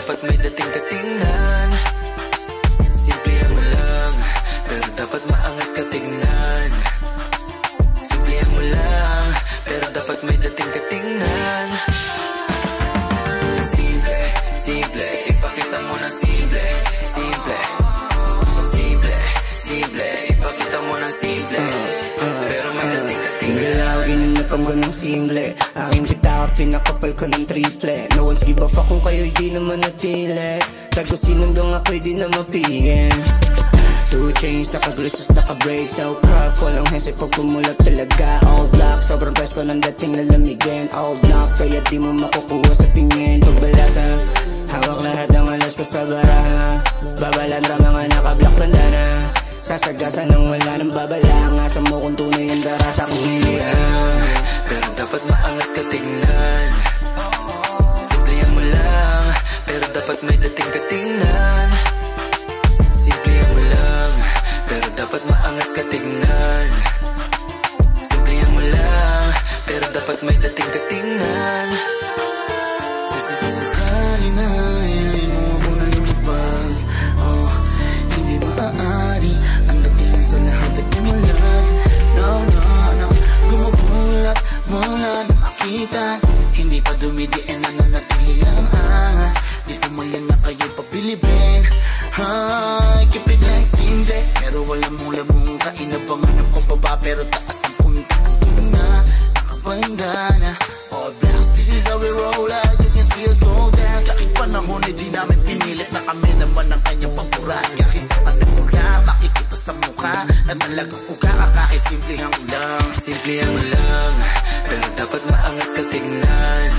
dapat may dating ka tingnan. Simplihan mo lang, pero dapat maangas ka tingnan. Simplihan mo lang, pero dapat may dating ka tingnan. Simple, simple, ipakita mo na simple. Simple, simple, simple, ipakita mo na simple. Pero may dating ka tingnan. Galaw, ginanapan ko ng simple. Aking bitaka, pinakapal ko ng triple. No one's give a fuck kung kayo'y di naman natili. Tagusin hanggang ako'y di na mapigil. 2 chains, naka-glisos, naka-braids. No crap, walang hese pag pumulap talaga. All black, sobrang presko ng dating lalamigin. Old knock, kaya di mo makukuha sa tingin. Pagbalasa, hawak lahat ang alas ko sa baraha. Babalandra mga naka-black bandana. Sasagasan ng wala nang babala. Ngasa mo kung tunay ang darasa kong hilihan. Pero dapat maangas ka tingnan. Simplihan mo lang, pero dapat may dating ka tingnan. Simplihan mo lang, pero dapat maangas ka tingnan. Simplihan mo lang, pero dapat may dating ka tingnan. Kasi sakali na ay mo ako na lumabag. Oh, hindi maaari ang dating sa lahat ay pumulat. No, no, no, gumugulat mula na makita. Hindi pa dumidiin na nanatili ang angas. Di pumayan na kayo papilibin. Ay, keep it like simple, pero wala mong lamong kainabangan ng pababa. Pero taas ang punta ang tuna, nakabandana. All blacks, this is how we roll out. You can see us go down. Kahit panahon ay di namin pinilit na kami naman ang kanyang paborat. Kahit sa panamula, makikita sa mukha na talagang ukakakaki. Simplihan ko lang, simplihan mo lang, pero dapat maangas ka tingnan.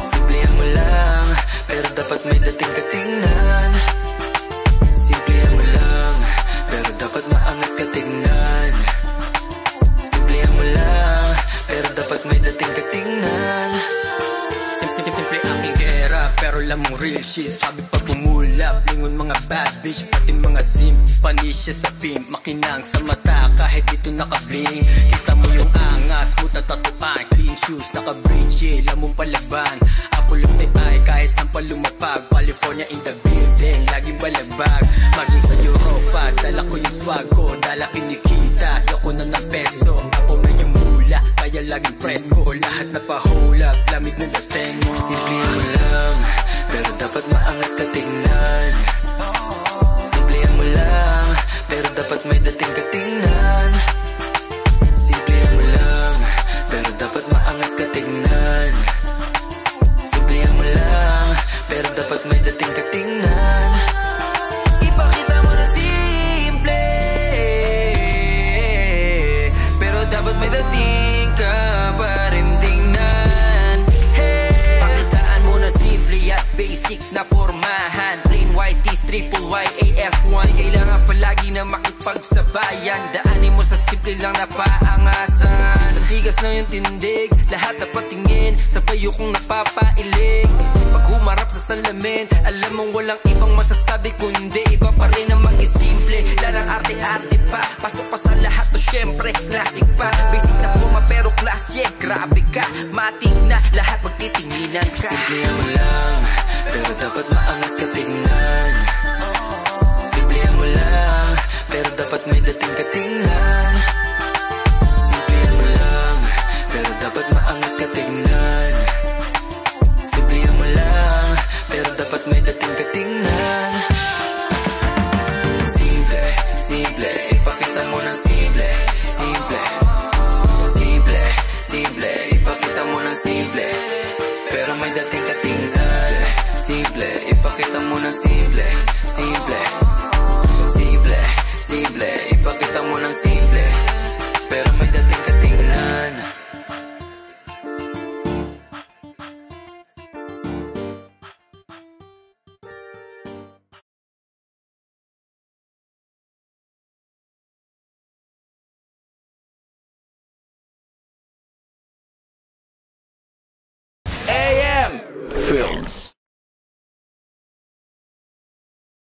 Simplihan mo lang, pero dapat may dating ka tingnan. Simplihan mo lang, pero dapat maangas ka tingnan. Simplihan mo lang, pero dapat may dating ka tingnan. Simple aking gera, pero alam mong real shit. Sabi pag bumulap, lingon mga bad bitch, pati mga simp. Panisya sa pimp, makinang sa mata kahit dito nakabling. Kita mo yung angas, smooth na tatuan, clean shoes, naka-bridge, yeah, lamong palaban. Apple of the eye, kahit saan pa lumapag. California in the building, laging balagbag. Maging sa Europa, dala ko yung swag ko, dala kinikita, yoko na na peso. Ako na yung mula, kaya laging presko. Lahat na pahulap, lamig ng dating mo. Simplihan mo lang, pero dapat maangas ka tingnan. Simplihan mo lang, pero dapat may dating ka tingnan. Simplihan mo lang, pero dapat maangas ka tingnan. Simplihan mo lang, pero dapat may dating ka tingnan. Ipakita mo na simple, pero dapat may dating ka pa rin tingnan. Hey, pakitaan mo na simple at basic na pormahan. Plain white tees, triple YAF1. Kailangan palagi na makipagsabayan. Daanin mo sa simple lang na paangasan. Sa tigas na yung tindig, lahat na patingin, sabay kong napapailing. Pag humarap sa salamin, alam mong walang ibang masasabi kundi iba pa rin ang mag-isimple. Lalang arte-arte pa, pasok pa sa lahat to syempre classic pa. Basic na forma pero class, yeah, grabe ka. Matik na, lahat magtitinginan ka. Simplihan mo lang, pero dapat maangas ka tingnan. Simplihan mo lang, pero dapat may dating ka tingnan. Simplihan mo lang, pero dapat maangas ka tingnan. Simplihan mo lang, pero dapat may dating ka tingnan. Simple, simple, ipakita mo na simple. Simple, simple, simple, ipakita mo na simple, pero may dating ka tingnan. Simple, ipakita mo na simple. Simple, simple, simple, ipakita mo na simple, pero may dating ka tingnan. AM Films.